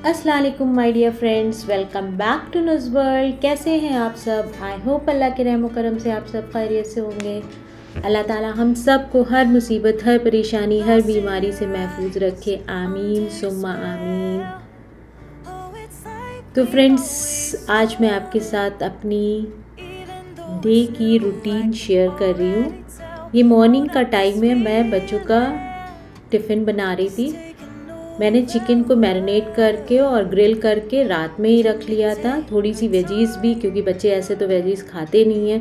अस्सलाम वालेकुम my dear friends, welcome back to news world. कैसे हैं आप सब? आई होप अल्लाह के रहम करम से आप सब खैरियत से होंगे। अल्लाह ताला हम सब को हर मुसीबत, हर परेशानी, हर बीमारी से महफूज रखे। आमीन सुम्मा आमीन। तो फ्रेंड्स, आज मैं आपके साथ अपनी डे की रूटीन शेयर कर रही हूँ। ये मॉर्निंग का टाइम है, मैं बच्चों का टिफ़िन बना रही थी। मैंने चिकन को मैरिनेट करके और ग्रिल करके रात में ही रख लिया था। थोड़ी सी वेजीज़ भी, क्योंकि बच्चे ऐसे तो वेजीज़ खाते नहीं हैं,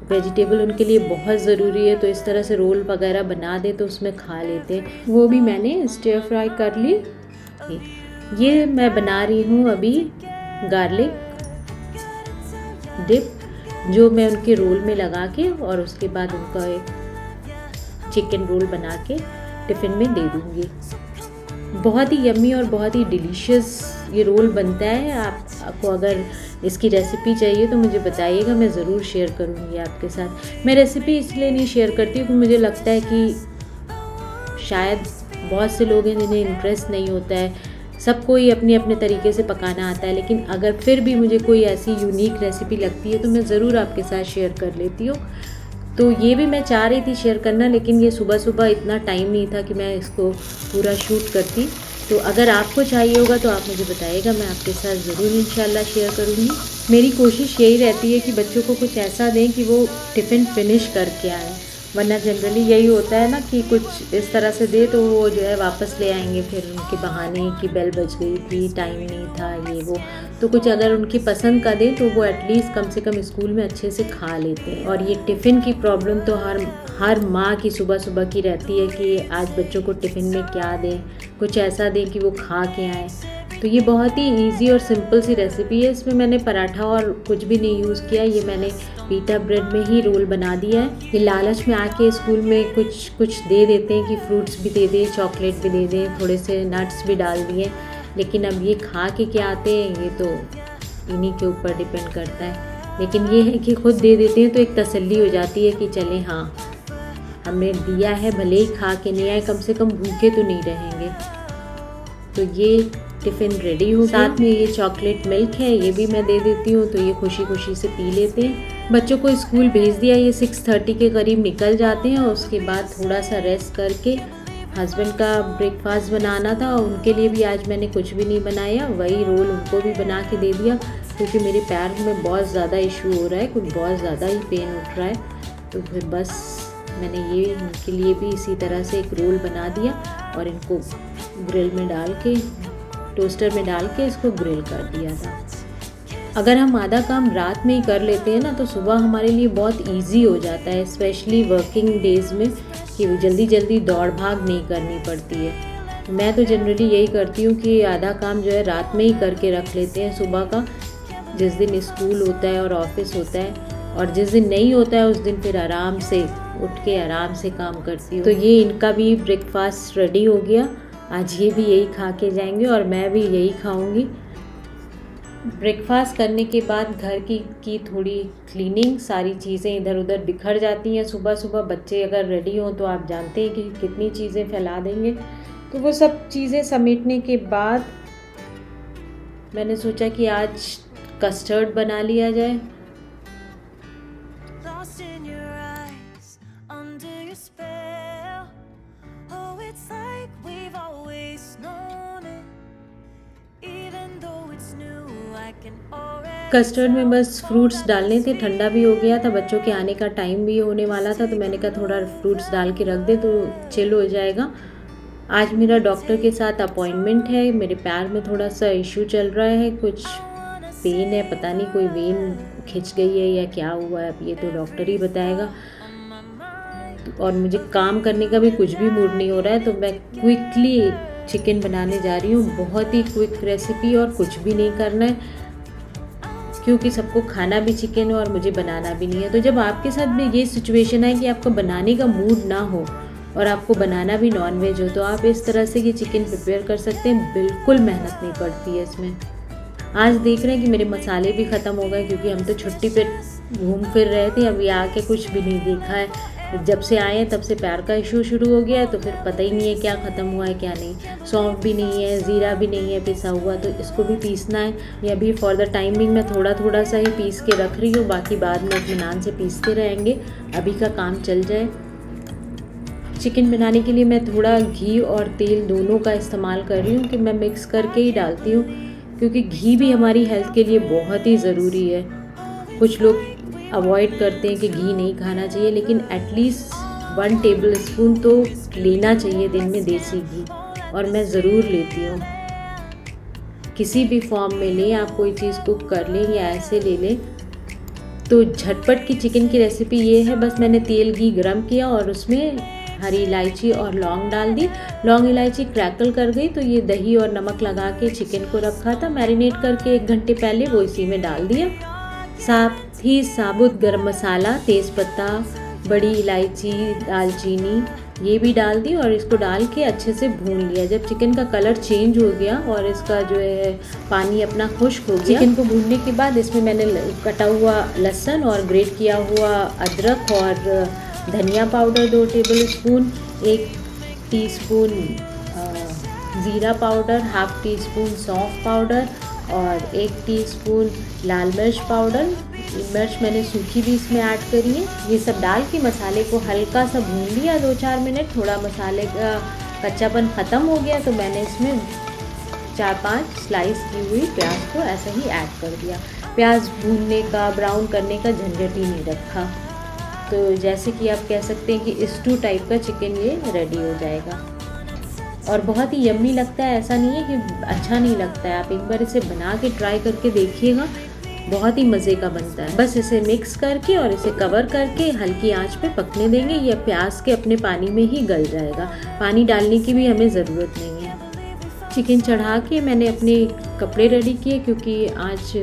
वेजिटेबल उनके लिए बहुत ज़रूरी है। तो इस तरह से रोल वगैरह बना दे तो उसमें खा लेते हैं। वो भी मैंने स्टर फ्राई कर ली। ये मैं बना रही हूँ अभी गार्लिक डिप, जो मैं उनके रोल में लगा के और उसके बाद उनका एक चिकन रोल बना के टिफ़िन में दे दूँगी। बहुत ही यम्मी और बहुत ही डिलीशियस ये रोल बनता है। आपको अगर इसकी रेसिपी चाहिए तो मुझे बताइएगा, मैं ज़रूर शेयर करूँगी आपके साथ। मैं रेसिपी इसलिए नहीं शेयर करती क्योंकि मुझे लगता है कि शायद बहुत से लोग हैं जिन्हें इंटरेस्ट नहीं होता है, सबको ही अपने अपने तरीके से पकाना आता है। लेकिन अगर फिर भी मुझे कोई ऐसी यूनिक रेसिपी लगती है तो मैं ज़रूर आपके साथ शेयर कर लेती हूँ। तो ये भी मैं चाह रही थी शेयर करना, लेकिन ये सुबह सुबह इतना टाइम नहीं था कि मैं इसको पूरा शूट करती। तो अगर आपको चाहिए होगा तो आप मुझे बताइएगा, मैं आपके साथ ज़रूर इंशाल्लाह शेयर करूँगी। मेरी कोशिश यही रहती है कि बच्चों को कुछ ऐसा दें कि वो टिफ़िन फिनिश करके आए, वरना जनरली यही होता है ना कि कुछ इस तरह से दे तो वो जो है वापस ले आएंगे फिर उनके बहाने कि बेल बज गई थी, टाइम नहीं था, ये वो। तो कुछ अगर उनकी पसंद का दें तो वो एटलीस्ट कम से कम स्कूल में अच्छे से खा लेते हैं। और ये टिफ़िन की प्रॉब्लम तो हर माँ की सुबह सुबह की रहती है कि आज बच्चों को टिफ़िन में क्या दें, कुछ ऐसा दें कि वो खा के आएँ। तो ये बहुत ही इजी और सिंपल सी रेसिपी है। इसमें मैंने पराठा और कुछ भी नहीं यूज़ किया, ये मैंने पीटा ब्रेड में ही रोल बना दिया है। ये लालच में आके स्कूल में कुछ दे देते हैं कि फ्रूट्स भी दे दें, चॉकलेट भी दे दें, थोड़े से नट्स भी डाल दिए, लेकिन अब ये खा के क्या आते हैं ये तो इन्हीं के ऊपर डिपेंड करता है। लेकिन ये है कि खुद दे देते हैं तो एक तसल्ली हो जाती है कि चलें हाँ हमने दिया है, भले ही खा के नहीं आए, कम से कम भूखे तो नहीं रहेंगे। तो ये टिफ़िन रेडी हो गया। साथ में ये चॉकलेट मिल्क है, ये भी मैं दे देती हूँ, तो ये खुशी खुशी से पी लेते हैं। बच्चों को स्कूल भेज दिया, ये 6:30 के करीब निकल जाते हैं और उसके बाद थोड़ा सा रेस्ट करके हस्बैंड का ब्रेकफास्ट बनाना था और उनके लिए भी आज मैंने कुछ भी नहीं बनाया, वही रोल उनको भी बना के दे दिया, क्योंकि मेरे पैर में बहुत ज़्यादा इशू हो रहा है, कुछ बहुत ज़्यादा ही पेन उठ रहा है। तो फिर बस मैंने ये इनके लिए भी इसी तरह से एक रोल बना दिया और इनको ग्रिल में डाल के, टोस्टर में डाल के इसको ग्रिल कर दिया था। अगर हम आधा काम रात में ही कर लेते हैं ना तो सुबह हमारे लिए बहुत इजी हो जाता है, स्पेशली वर्किंग डेज़ में, कि जल्दी जल्दी दौड़ भाग नहीं करनी पड़ती है। मैं तो जनरली यही करती हूँ कि आधा काम जो है रात में ही करके रख लेते हैं सुबह का, जिस दिन स्कूल होता है और ऑफिस होता है, और जिस दिन नहीं होता है उस दिन फिर आराम से उठ के आराम से काम करती हूँ। तो ये इनका भी ब्रेकफास्ट रेडी हो गया, आज ये भी यही खा के जाएंगे और मैं भी यही खाऊंगी। ब्रेकफास्ट करने के बाद घर की थोड़ी क्लीनिंग, सारी चीज़ें इधर उधर बिखर जाती हैं। सुबह सुबह बच्चे अगर रेडी हों तो आप जानते हैं कि कितनी चीज़ें फैला देंगे। तो वो सब चीज़ें समेटने के बाद मैंने सोचा कि आज कस्टर्ड बना लिया जाए। कस्टर्ड में बस फ्रूट्स डालने थे, ठंडा भी हो गया था, बच्चों के आने का टाइम भी होने वाला था, तो मैंने कहा थोड़ा फ्रूट्स डाल के रख दे तो चिल हो जाएगा। आज मेरा डॉक्टर के साथ अपॉइंटमेंट है, मेरे पैर में थोड़ा सा इशू चल रहा है, कुछ पेन है, पता नहीं कोई वेन खिंच गई है या क्या हुआ है, अब ये तो डॉक्टर ही बताएगा। और मुझे काम करने का भी कुछ भी मूड नहीं हो रहा है, तो मैं क्विकली चिकन बनाने जा रही हूँ। बहुत ही क्विक रेसिपी और कुछ भी नहीं करना है, क्योंकि सबको खाना भी चिकन है और मुझे बनाना भी नहीं है। तो जब आपके साथ भी ये सिचुएशन है कि आपका बनाने का मूड ना हो और आपको बनाना भी नॉनवेज हो, तो आप इस तरह से ये चिकन प्रिपेयर कर सकते हैं, बिल्कुल मेहनत नहीं पड़ती है इसमें। आज देख रहे हैं कि मेरे मसाले भी ख़त्म हो गए, क्योंकि हम तो छुट्टी पे घूम फिर रहे थे, अभी आके कुछ भी नहीं देखा है। जब से आए हैं तब से प्यार का इशू शुरू हो गया है, तो फिर पता ही नहीं है क्या ख़त्म हुआ है क्या नहीं। सौंफ भी नहीं है, ज़ीरा भी नहीं है पिसा हुआ, तो इसको भी पीसना है। ये अभी फॉर द टाइमिंग मैं थोड़ा थोड़ा सा ही पीस के रख रही हूँ, बाकी बाद में इत्मीनान से पीसते रहेंगे, अभी का काम चल जाए। चिकन बनाने के लिए मैं थोड़ा घी और तेल दोनों का इस्तेमाल कर रही हूँ कि मैं मिक्स करके ही डालती हूँ, क्योंकि घी भी हमारी हेल्थ के लिए बहुत ही ज़रूरी है। कुछ लोग अवॉइड करते हैं कि घी नहीं खाना चाहिए, लेकिन एटलीस्ट 1 टेबल स्पून तो लेना चाहिए दिन में देसी घी, और मैं ज़रूर लेती हूँ। किसी भी फॉर्म में लें, आप कोई चीज़ कुक कर लें या ऐसे ले लें, तो झटपट की चिकन की रेसिपी ये है। बस मैंने तेल घी गरम किया और उसमें हरी इलायची और लौंग डाल दी। लौंग इलायची क्रैकल कर गई तो ये दही और नमक लगा के चिकन को रखा था मैरिनेट करके 1 घंटे पहले, वो इसी में डाल दिया। साथ ही साबुत गरम मसाला, तेज़पत्ता, बड़ी इलायची, दालचीनी ये भी डाल दी और इसको डाल के अच्छे से भून लिया। जब चिकन का कलर चेंज हो गया और इसका जो है पानी अपना खुश्क हो गया, चिकन को भूनने के बाद इसमें मैंने कटा हुआ लहसुन और ग्रेट किया हुआ अदरक और धनिया पाउडर 2 टेबल स्पून, 1 टीस्पून ज़ीरा पाउडर, हाफ टी स्पून सौंफ पाउडर और 1 टीस्पून लाल मिर्च पाउडर। मिर्च मैंने सूखी भी इसमें ऐड करी है। ये सब डाल के मसाले को हल्का सा भून लिया 2-4 मिनट। थोड़ा मसाले का कच्चापन ख़त्म हो गया तो मैंने इसमें 4-5 स्लाइस की हुई प्याज को ऐसा ही ऐड कर दिया। प्याज भूनने का, ब्राउन करने का झंझट ही नहीं रखा। तो जैसे कि आप कह सकते हैं कि स्टू टाइप का चिकन ये रेडी हो जाएगा और बहुत ही यम्मी लगता है। ऐसा नहीं है कि अच्छा नहीं लगता है, आप एक बार इसे बना के ट्राई करके देखिएगा, बहुत ही मज़े का बनता है। बस इसे मिक्स करके और इसे कवर करके हल्की आंच पे पकने देंगे। यह प्याज के अपने पानी में ही गल जाएगा, पानी डालने की भी हमें ज़रूरत नहीं है। चिकन चढ़ा के मैंने अपने कपड़े रेडी किए, क्योंकि आज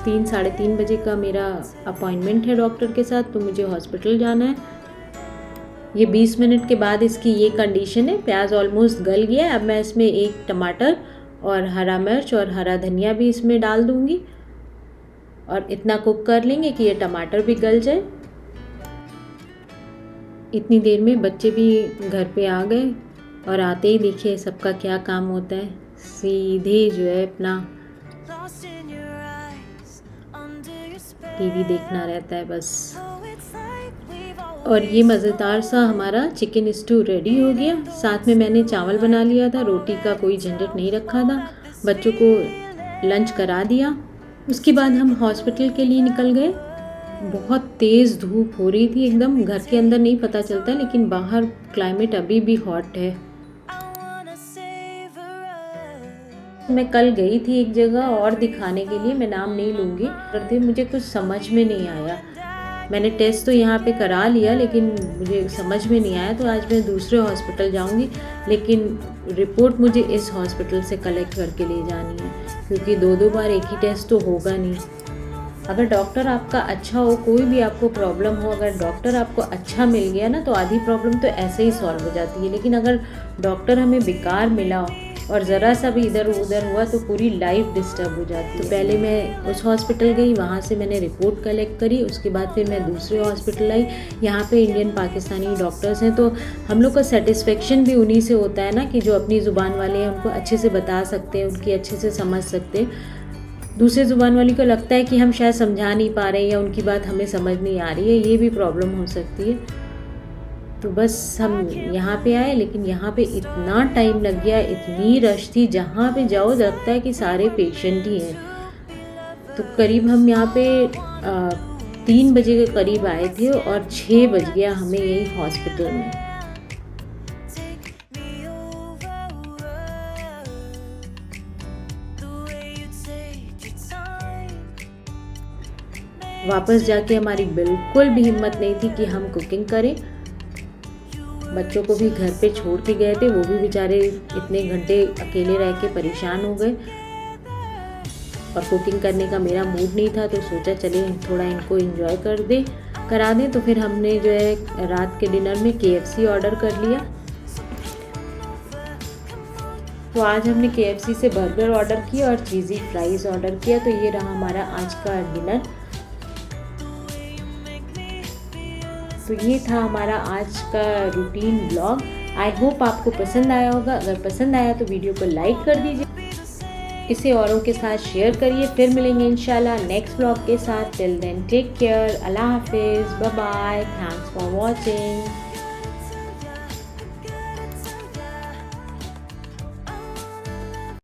3-साढ़े 3 बजे का मेरा अपॉइंटमेंट है डॉक्टर के साथ, तो मुझे हॉस्पिटल जाना है। ये 20 मिनट के बाद इसकी ये कंडीशन है। प्याज ऑलमोस्ट गल गया है। अब मैं इसमें 1 टमाटर और हरा मिर्च और हरा धनिया भी इसमें डाल दूँगी और इतना कुक कर लेंगे कि ये टमाटर भी गल जाए। इतनी देर में बच्चे भी घर पे आ गए और आते ही देखिए सबका क्या काम होता है, सीधे जो है अपना टीवी देखना रहता है बस। और ये मज़ेदार सा हमारा चिकन स्टू रेडी हो गया। साथ में मैंने चावल बना लिया था, रोटी का कोई झंझट नहीं रखा था। बच्चों को लंच करा दिया। उसके बाद हम हॉस्पिटल के लिए निकल गए। बहुत तेज़ धूप हो रही थी एकदम, घर के अंदर नहीं पता चलता, लेकिन बाहर क्लाइमेट अभी भी हॉट है। मैं कल गई थी एक जगह और दिखाने के लिए, मैं नाम नहीं लूँगी, पर मुझे कुछ समझ में नहीं आया। मैंने टेस्ट तो यहाँ पे करा लिया लेकिन मुझे समझ में नहीं आया, तो आज मैं दूसरे हॉस्पिटल जाऊँगी, लेकिन रिपोर्ट मुझे इस हॉस्पिटल से कलेक्ट करके ले जानी है, क्योंकि 2-2 बार एक ही टेस्ट तो होगा नहीं। अगर डॉक्टर आपका अच्छा हो, कोई भी आपको प्रॉब्लम हो, अगर डॉक्टर आपको अच्छा मिल गया ना तो आधी प्रॉब्लम तो ऐसे ही सॉल्व हो जाती है। लेकिन अगर डॉक्टर हमें बेकार मिला और ज़रा सा भी इधर उधर हुआ तो पूरी लाइफ डिस्टर्ब हो जाती है। तो पहले मैं उस हॉस्पिटल गई, वहाँ से मैंने रिपोर्ट कलेक्ट करी। उसके बाद फिर मैं दूसरे हॉस्पिटल आई। यहाँ पे इंडियन पाकिस्तानी डॉक्टर्स हैं, तो हम लोग का सेटिस्फेक्शन भी उन्हीं से होता है ना, कि जो अपनी ज़ुबान वाले हैं उनको अच्छे से बता सकते हैं, उनकी अच्छे से समझ सकते हैं। दूसरे ज़ुबान वाली को लगता है कि हम शायद समझा नहीं पा रहे हैं या उनकी बात हमें समझ नहीं आ रही है, ये भी प्रॉब्लम हो सकती है। तो बस हम यहाँ पे आए, लेकिन यहाँ पे इतना टाइम लग गया, इतनी रश थी, जहाँ पे जाओ लगता है कि सारे पेशेंट ही हैं। तो करीब हम यहाँ पे 3 बजे के करीब आए थे और 6 बज गया हमें यही हॉस्पिटल में। वापस जाके हमारी बिल्कुल भी हिम्मत नहीं थी कि हम कुकिंग करें। बच्चों को भी घर पे छोड़ के गए थे, वो भी बेचारे इतने घंटे अकेले रह के परेशान हो गए और कुकिंग करने का मेरा मूड नहीं था, तो सोचा चले थोड़ा इनको एंजॉय करा दें। तो फिर हमने जो है रात के डिनर में KFC ऑर्डर कर लिया। तो आज हमने KFC से बर्गर ऑर्डर किया और चीज़ी फ्राइज़ ऑर्डर किया। तो ये रहा हमारा आज का डिनर। तो ये था हमारा आज का रूटीन ब्लॉग। आई होप आपको पसंद आया होगा। अगर पसंद आया तो वीडियो को लाइक कर दीजिए, इसे औरों के साथ शेयर करिए। फिर मिलेंगे इंशाल्लाह नेक्स्ट ब्लॉग के साथ। टिल देन टेक केयर, अल्लाह हाफिज़, bye bye, thanks for watching.